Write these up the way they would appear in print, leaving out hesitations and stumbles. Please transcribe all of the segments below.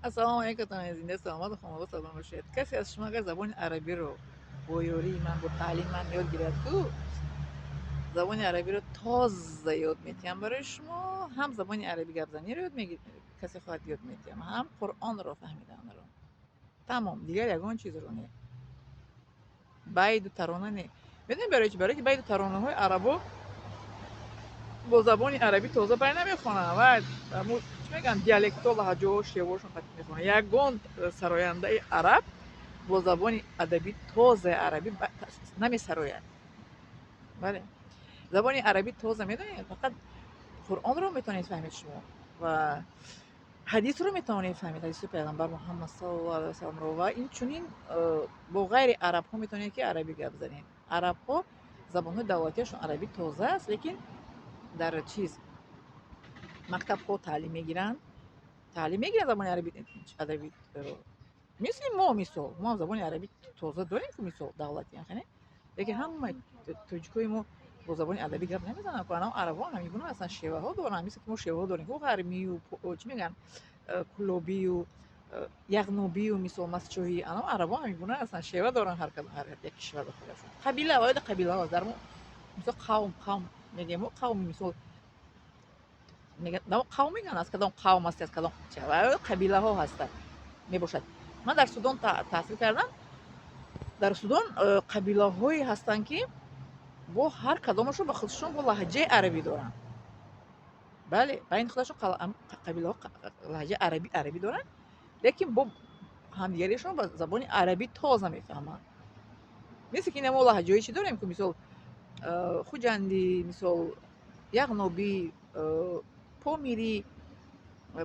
السلام علیکم زنده سلامت و خانواده سلام باشید. کسی از شما اگر زبان عربی رو با یاری من با تعلیم من یاد گیرد کو زبان عربی رو تازه یاد میتیم برای شما، هم زبان عربی گپ رو یاد میگید کسی خواهد یاد میتیم، هم قرآن رو فهمیدن رو. تمام دیگر یگان چیز رو نه. بید و ترانه نه. بدین برای چی؟ برای که بید و ترانه های عربو با زبان عربی تازه بر نمیخونن و چی میگن دیالکت و لهجه و شیوهشون قطع میخونن. یگان سراینده عرب با زبان ادبی تازه عربی نمیسروید. بله، زبان عربی تازه میدونید فقط قرآن رو میتونید فهمید شما و حدیث رو میتونید فهمید، حدیث پیغمبر محمد صلی الله علیه و سلم رو. و این چنین با غیر عرب ها میتونید که عربی گپ زنید. عرب ها زبان های دولتیشون عربی تازه است، لیکن در چیز مکتب ها تعلیم میگیرن زبان عربی ادبی رو. مثل ما زبان عربی تازه داریم که مثل دولتی یعنی، لیکن همه توجیکوی ما با زبان ادبی گپ نمیزنن که الان عربا هم میگن اصلا شیوه ها دارن، مثل که ما شیوه ها داریم که غرمی و چی میگن کلوبی و یغنوبی و مثل مسچوهی. الان عربا هم میگن اصلا شیوه دارن، هر یک کشور به خودشون قبیله واحد قبیله ها در مثل قوم میگیم قوم مثل میگن قوم میگن از کدام قوم است از کدام قبیله ها هستن میباشد. من در سودان تحصیل کردم. در سودان قبیله هایی هستند که با هر کدامشون به خودشون با لهجه عربی دارن. بله، بین خودشون قبیله ها لهجه عربی دارن، لیکن با همدیگریشون با زبان عربی تازه میفهمن. مثل که ما لهجه چی داریم که مثل خوجندی، مثل یغنوبی، پامیری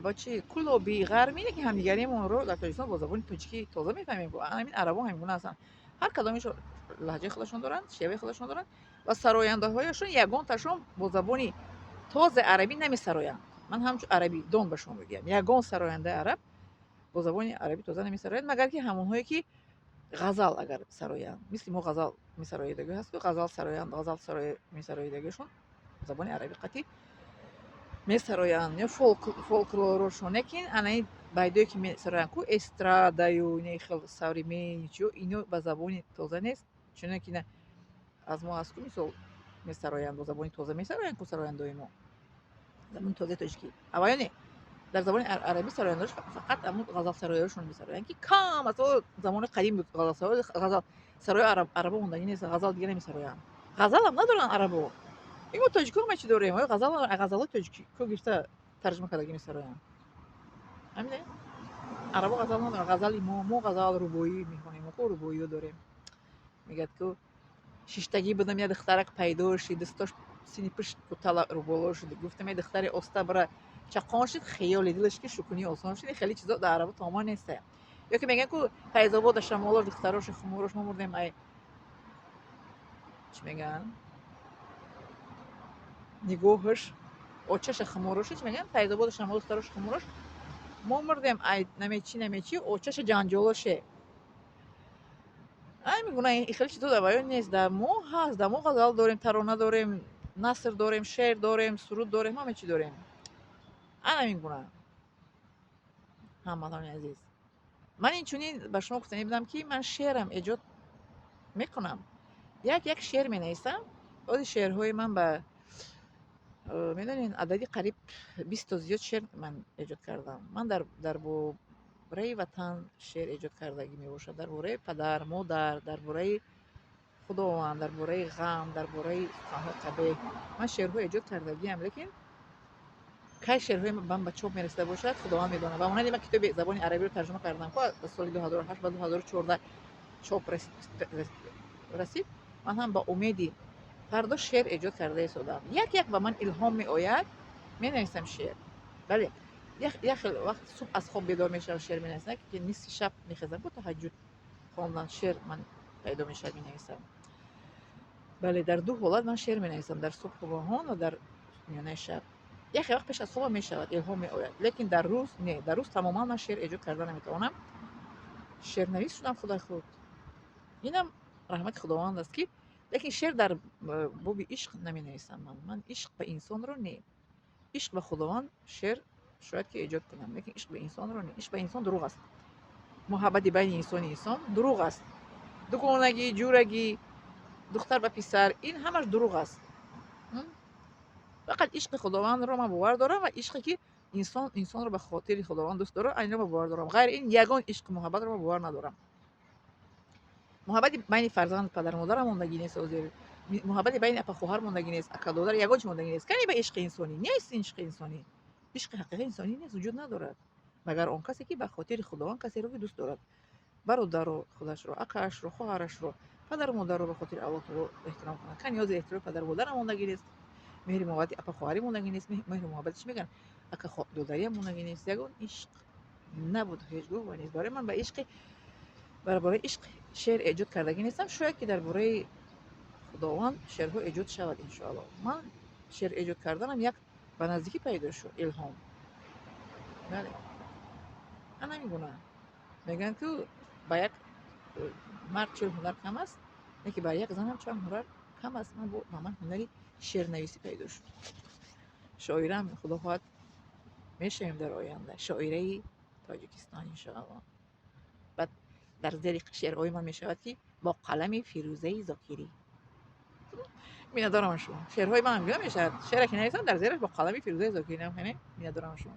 با چی کلوبی غرمی، که همدیگری ما رو در تاجیکستان با زبان تاجیکی تازه میفهمیم. با همین عربا همین هستن، هر کدامش لهجه خودشون دارن، شیوه خودشون دارن و سراینده هایشون یگان تاشون با زبانی تازه عربی نمیسراین. من همچون عربی دون به شما میگم یگان سراینده عرب با زبان عربی تازه نمیسراید، مگر که همون هایی که غزل اگر سراین، مثل ما غزل میسراییدگی هست که غزل سراین، غزل سرای میسراییدگیشون زبان عربی قطعی میسراین یا فولکلورشون. یکین انای بایدوی که میسراین کو استرادایو نه خیلی سوریمی چیو اینو به زبان تازه نیست، چون که نه از ما از کو میسو میسراین با زبان تازه میسراین کو سراینده ما زبان تازه تاجیکی اوایونه در زبان عربی سراینده‌اش فقط همون غزل سرایی‌هاشون می‌سراین که کام از زمان قدیم بود. غزل سرای عربا موندنی نیست، غزل دیگه نمی‌سراین. غزل هم ندارن عربو. اینو تاجیک‌ها ما چی داریم؟ غزل تاجیکی کو گرفته ترجمه کرده می‌سراین. همینه. عربا غزل ندارن. غزل ما غزل ربویی می‌خونیم، ما ربویی داریم. میگه که شیشتگی بودم یه دخترک پیدا شد، دستاش سینی پشت کوتاه رو بالا شد، گفتم یه دختر استا برای چقان شد، خیال دلش که شکنی آسان شد. خیلی چیزا در عربی تمام نیسته. یا که میگن که فیض‌آباد شمال دختراش خمورش ما مردیم ای چی میگن نگاهش آچش خمورش چی میگن فیض‌آباد شمال دختراش خمورش ما مردیم ای نمیچی آچش جنجالشه. ای میگن این خیلی چیزا در بیان نیست. در ما هست، در ما غزل داریم، ترانه داریم، نثر داریم، شعر داریم، سرود داریم، همه چی داریم. انا میگونم هموطنان عزیز، من این چونین به شما گفتنی بودم که من شعرم ایجاد میکنم. یک شعر می نویسم. از شعرهای من به میدونین عددی قریب 20 تا زیاد شعر من ایجاد کردم. من در برای وطن شعر ایجاد کردگی می باشد، در برای پدر مادر، در برای خداوند، در برای غم، در برای سخنهای قبیح من شعرهای ایجاد کردگی هم، لیکن کی شعرهای من به چاپ میرسیده باشد خداوند میدونه. و اونایی من کتاب زبان عربی رو ترجمه کردم که از سال 2008 و 2014 چاپ رسید. من هم با امیدی فردا شعر ایجاد کرده ایستادم. یک به من الهام می آید می نویسم شعر. بله، یک وقت صبح از خواب بیدار میشم شعر می نویسم که نصف شب میخیزم با تهجد خواندن شعر من پیدا میشه می نویسم. بله، در دو حالت من شعر می نویسم، در صبح و در میانه شب. یک وقت پیش از خواب می شود الهام می آید، لیکن در روز نه، در روز تماما من شعر ایجاد کردن نمیتوانم. شعر نویس شدم خدای خود. اینم رحمت خداوند است که، لیکن شعر در باب عشق نمی نویسم. من عشق به انسان رو نه، عشق به خداوند شعر شاید که ایجاد کنم، لیکن عشق به انسان رو نه. عشق به انسان دروغ است. محبت بین انسان دروغ است. دوگانگی، جورگی، دختر و پسر، این همش دروغ است. فقط عشق خداوند رو من باور دارم و عشقی که انسان رو به خاطر خداوند دوست داره، این رو باور دارم. غیر این یگان عشق محبت رو باور ندارم. محبت بین فرزند پدر مادر موندگی نیست، محبت بین اپا خواهر موندگی نیست، اکا دادر یگانش موندگی نیست. کنی به عشق انسانی نیست. این عشق انسانی، عشق حقیقی انسانی نیست، وجود ندارد مگر آن کسی که به خاطر خداوند کسی رو دوست دارد. برادر رو، خودش رو، اکاش رو، خواهرش رو، پدر مادر رو به خاطر اولاد رو احترام کنه. کنی از احترام پدر مادر موندگی نیست، مهر محبت اپا خواهری موندگی نیست، مهر محبتش میگن اکا دادری موندگی نیست. یگان عشق نبود هیچ گوه و نیست. برای من به عشق، برای عشق شعر ایجاد کردگی نیستم. شاید که درباره خداوند شعرها ایجاد شود ان شاء الله. من شعر ایجاد کردنم یک به نزدیکی پیدا شد، الهام. بله، انا میگونم میگن که با یک مرد چون هنر کم است، یکی با یک زن هم چون هنر کم است. من با من هنری شعر نویسی پیدا شد. شاعرم خدا خواهد میشیم در آینده شاعره تاجیکستان ان شاء الله. بعد در زیر شعرهای من میشود که با قلم فیروزه زاکری. میندارم شما شعرهای من هم میشود شعر که نویسم در زیرش با قلم فیروزه زاکری نمیخونه. میندارم شما